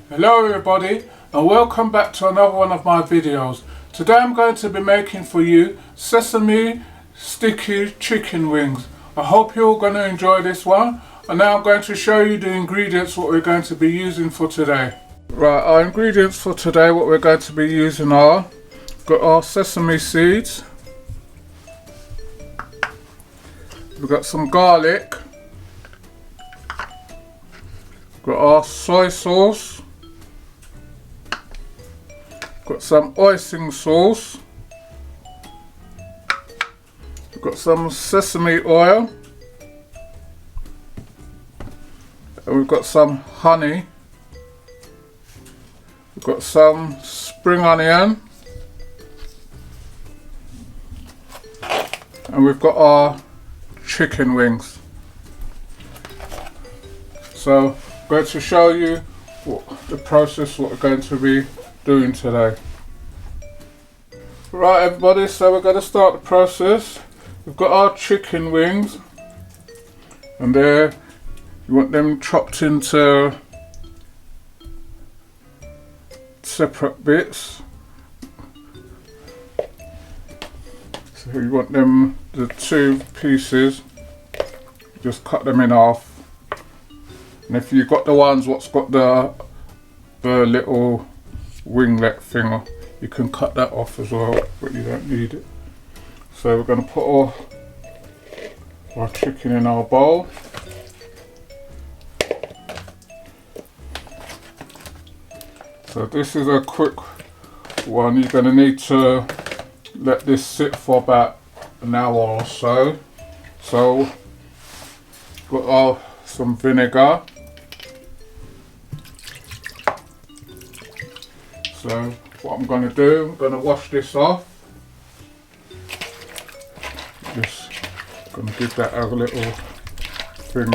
Hello everybody and welcome back to another one of my videos. Today I'm going to be making for you sesame sticky chicken wings. I hope you're going to enjoy this one, and now I'm going to show you the ingredients what we're going to be using for today. Right, our ingredients for today what we're going to be using are, got our sesame seeds, we've got some garlic, got our soy sauce, got some oyster sauce, we've got some sesame oil, and we've got some honey, we've got some spring onion, and we've got our chicken wings. So I'm going to show you the process what we're going to be doing today. Right everybody, so we're going to start the process. We've got our chicken wings, and there you want them chopped into separate bits. So you want them, the two pieces, just cut them in half. And if you've got the ones what's got the little winglet thing, you can cut that off as well, but you don't need it. So we're going to put our chicken in our bowl. So this is a quick one. You're going to need to let this sit for about an hour or so. So got some vinegar. So what I'm going to do, I'm going to wash this off. Just going to give that a little thing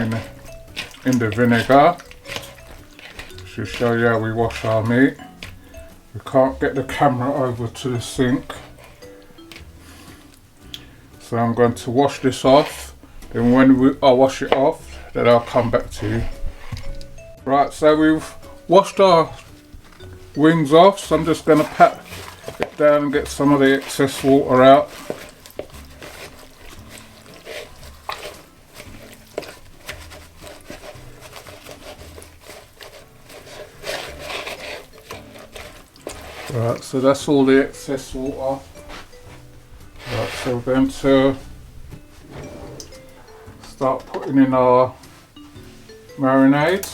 in the vinegar. Should show you how we wash our meat. We can't get the camera over to the sink, so I'm going to wash this off. Then when I wash it off, then I'll come back to you. Right, so we've washed our wings off, so I'm just going to pat it down and get some of the excess water out. Right, so that's all the excess water. Right, so we're going to start putting in our marinade.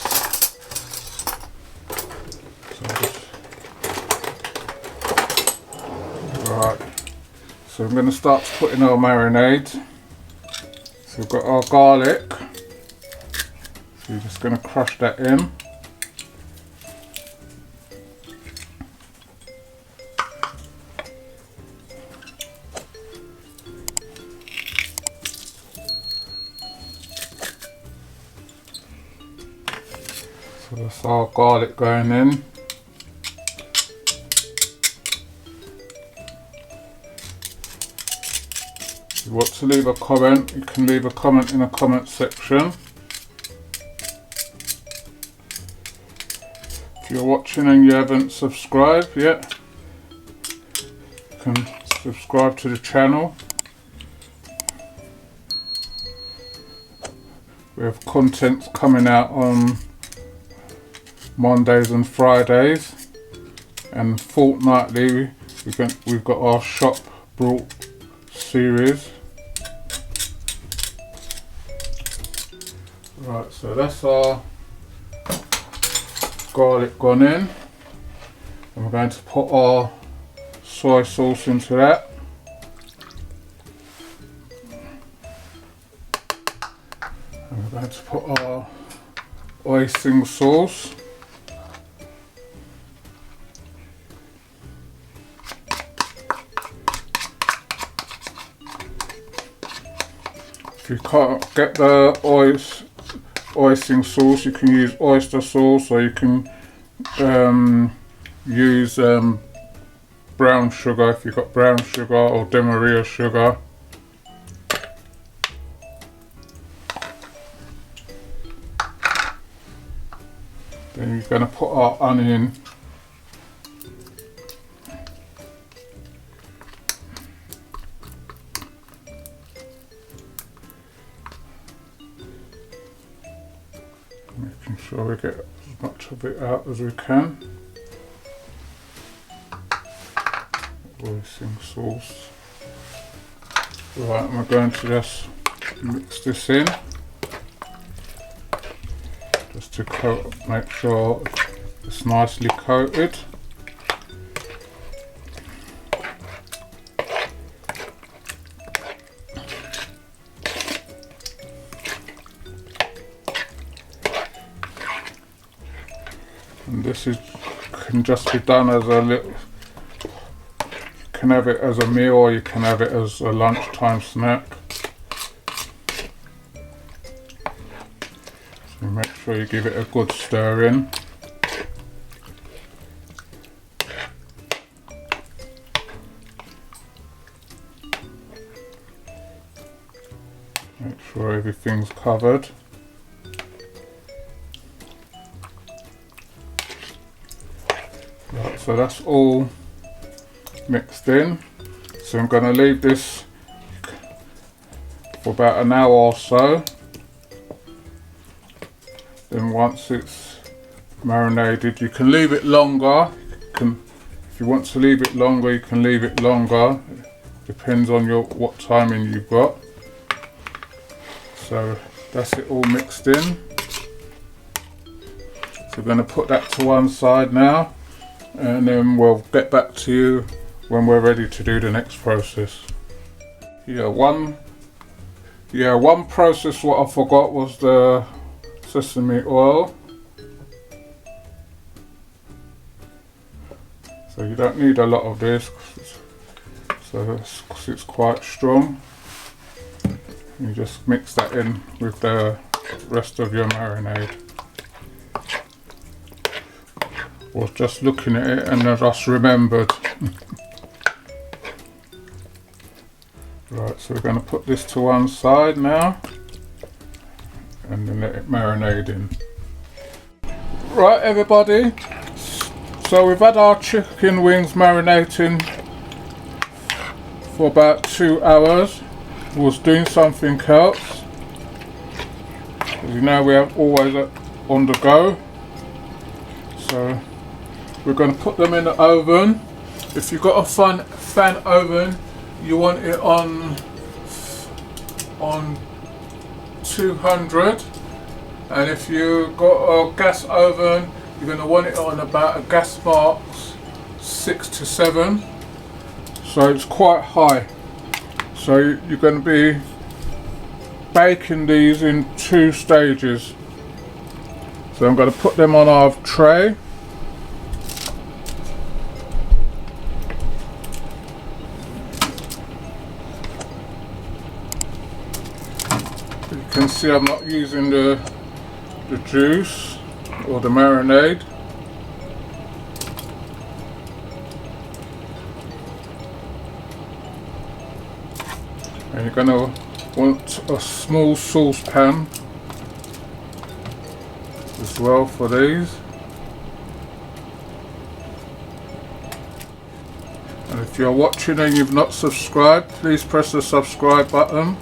Right, so I'm going to start putting our marinade. So we've got our garlic. So you're just going to crush that in. So that's our garlic going in. If you want to leave a comment, you can leave a comment in the comment section. If you're watching and you haven't subscribed yet, you can subscribe to the channel. We have content coming out on Mondays and Fridays, and fortnightly we've got our shop brought series. Right, so that's our garlic gone in, and we're going to put our soy sauce into that. And we're going to put our oyster sauce. If you can't get the oyster sauce, you can use oyster sauce, or you can use brown sugar if you've got brown sugar, or demerara sugar. Then you We're going to put our onion. Making sure we get as much of it out as we can. Voicing sauce. Right, and we're going to just mix this in. Just to coat, make sure it's nicely coated. And this can just be done as a little, you can have it as a meal or you can have it as a lunchtime snack. So make sure you give it a good stir in. Make sure everything's covered. Right, so that's all mixed in. So I'm going to leave this for about an hour or so. Then once it's marinated, you can leave it longer. If you want to leave it longer, you can leave it longer. Depends on what timing you've got. So that's it all mixed in. So we're going to put that to one side now, and then we'll get back to you when we're ready to do the next process. One process what I forgot was the sesame oil. So you don't need a lot of this, because it's quite strong. You just mix that in with the rest of your marinade. I was just looking at it and I just remembered. Right, so we're going to put this to one side now and then let it marinate in. Right everybody, so we've had our chicken wings marinating for about 2 hours. We was doing something else. As you know, we are always on the go. So we're going to put them in the oven. If you've got a fan oven, you want it on 200, and if you've got a gas oven, you're going to want it on about a gas mark 6 to 7. So it's quite high. So you're going to be baking these in 2 stages. So I'm going to put them on our tray. You can see I'm not using the juice or the marinade. And you're going to want a small saucepan as well for these. And if you're watching and you've not subscribed, please press the subscribe button.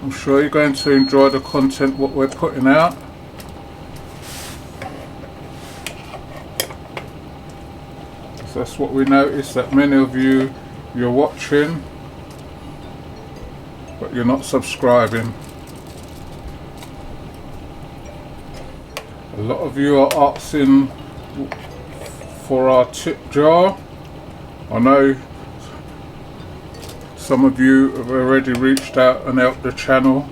I'm sure you're going to enjoy the content what we're putting out. So that's what we noticed, that many of you're watching but you're not subscribing. A lot of you are asking for our tip jar. I know some of you have already reached out and helped the channel.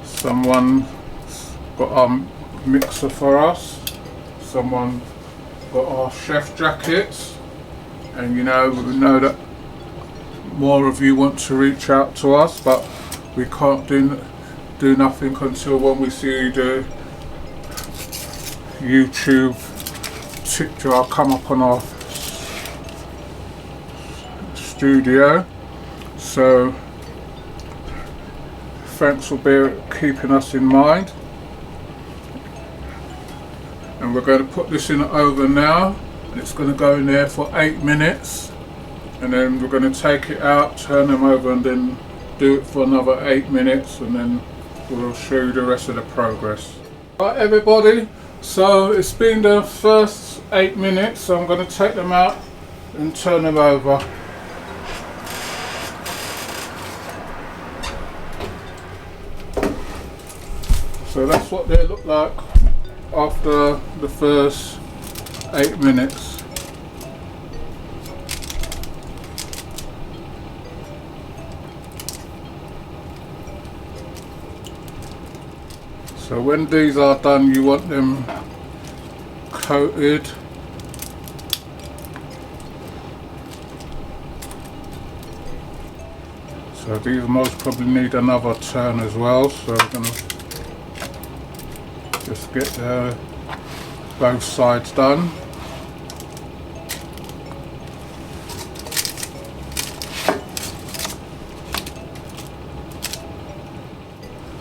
Someone got our mixer for us. Someone got our chef jackets. And we know that more of you want to reach out to us, but we can't do nothing until when we see the YouTube tip jar come up on our studio. So thanks for keeping us in mind. And we're going to put this in the oven now, and it's going to go in there for 8 minutes, and then we're going to take it out, turn them over, and then do it for another 8 minutes, and then we'll show you the rest of the progress. Right everybody, so it's been the first 8 minutes, so I'm going to take them out and turn them over. So that's what they look like after the first 8 minutes. So when these are done, you want them coated. So these most probably need another turn as well, so we're going to just get both sides done.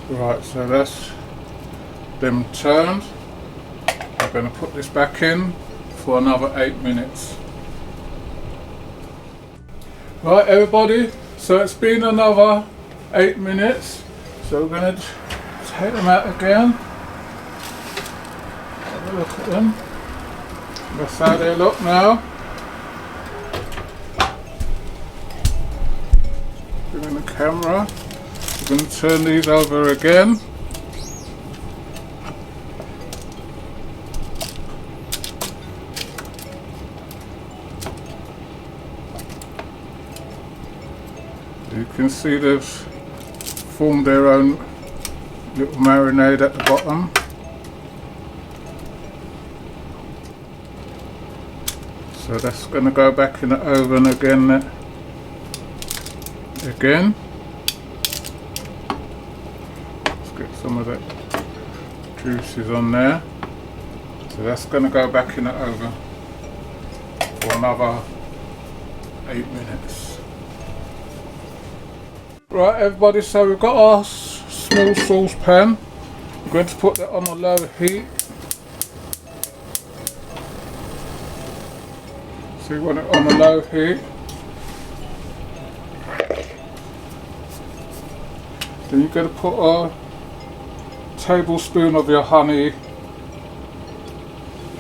Right, so that's them turned. I'm going to put this back in for another 8 minutes. Right everybody, so it's been another 8 minutes, so we're going to take them out again. Have a look at them. That's how they look now. Bring the camera. We're going to turn these over again. You can see they've formed their own little marinade at the bottom. So that's going to go back in the oven again. Let's get some of that juices on there. So that's going to go back in the oven for another 8 minutes. Right everybody, so we've got our small saucepan. We're going to put that on a low heat. So you want it on a low heat. Then you're going to put a tablespoon of your honey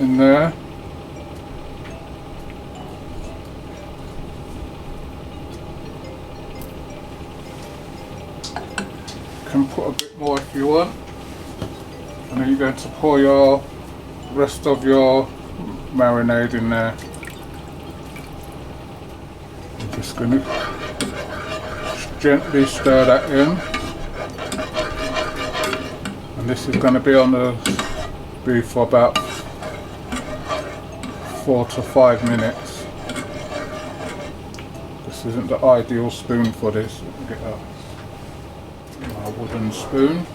in there. You can put a bit more if you want. And then you're going to pour your rest of your marinade in there. I'm just going to gently stir that in. And this is going to be on the beef for about 4 to 5 minutes. This isn't the ideal spoon for this. Get a wooden spoon.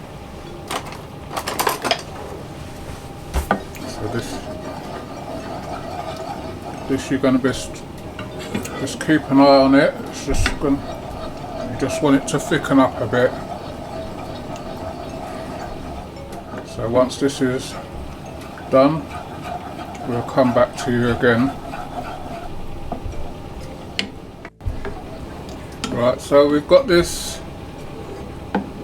So this you're going to be just keep an eye on it. It's just you just want it to thicken up a bit. So once this is done, we'll come back to you again. Right, so we've got this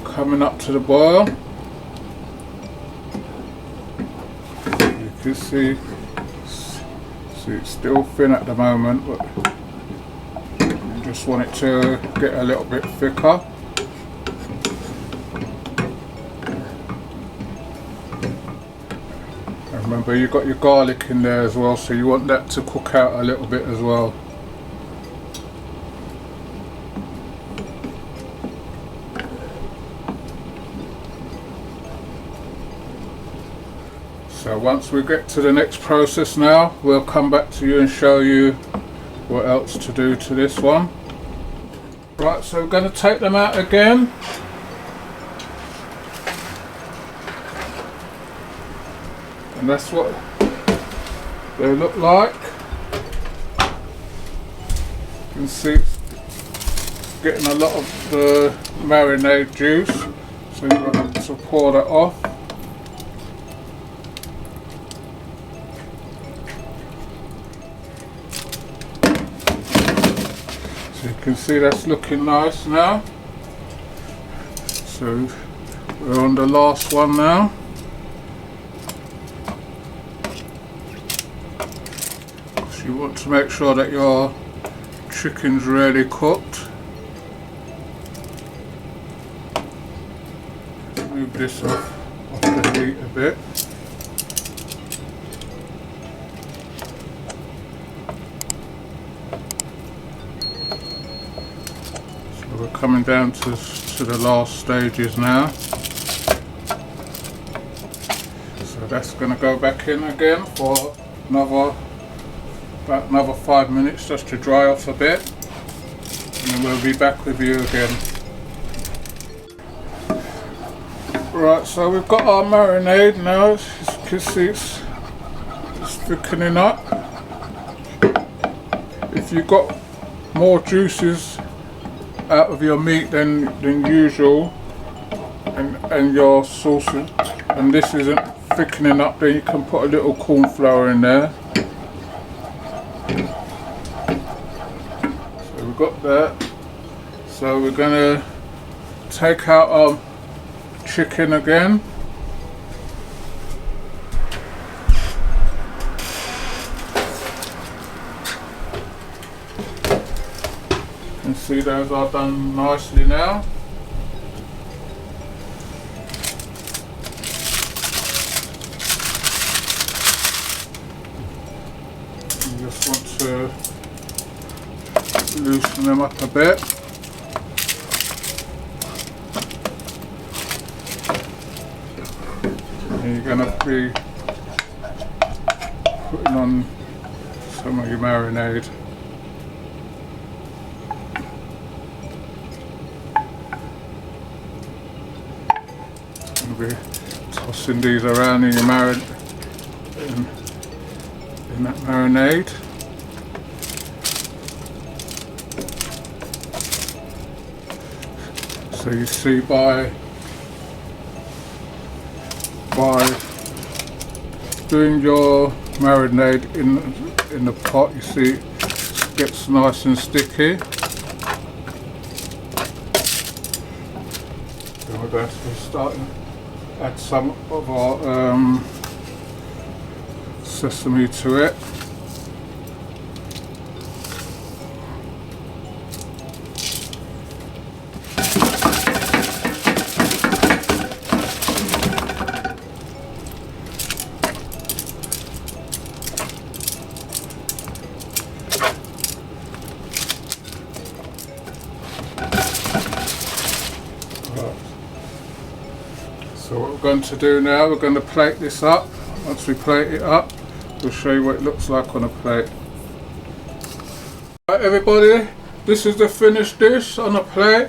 coming up to the boil. You can see it's still thin at the moment, but you just want it to get a little bit thicker. And remember, you've got your garlic in there as well, so you want that to cook out a little bit as well. So once we get to the next process now, we'll come back to you and show you what else to do to this one. Right, so we're going to take them out again. And that's what they look like. You can see it's getting a lot of the marinade juice. So you've got to pour that off. So you can see that's looking nice now. So we're on the last one now. So you want to make sure that your chicken's really cooked. Move this off the heat a bit. So we're coming down to the last stages now. So that's going to go back in again for about another 5 minutes just to dry off a bit, and then we'll be back with you again. Right, so we've got our marinade now. As you can see, it's thickening up. If you've got more juices out of your meat than usual, and your sauce, and this isn't thickening up, then you can put a little corn flour in there. So we've got that. So we're gonna take out our chicken again. You can see those are done nicely now. You just want to loosen them up a bit. And you're going to be putting on some of your marinade. Going to be tossing these around in your in that marinade. So you see by doing your marinade in the pot, you see it gets nice and sticky. Then we're going to be starting to add some of our sesame to it. So what we're going to do now, we're going to plate this up. Once we plate it up, we'll show you what it looks like on a plate. Right everybody, this is the finished dish on a plate,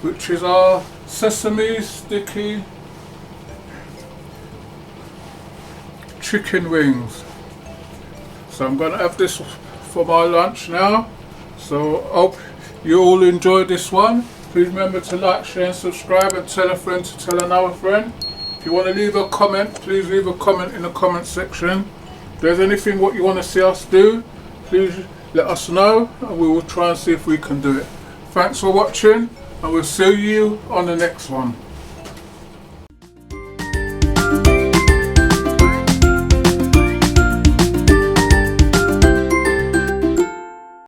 which is our sesame sticky chicken wings. So I'm going to have this for my lunch now. So hope you all enjoyed this one. Please remember to like, share and subscribe, and tell a friend to tell another friend. If you want to leave a comment, please leave a comment in the comment section. If there's anything what you want to see us do, please let us know and we will try and see if we can do it. Thanks for watching, and we'll see you on the next one.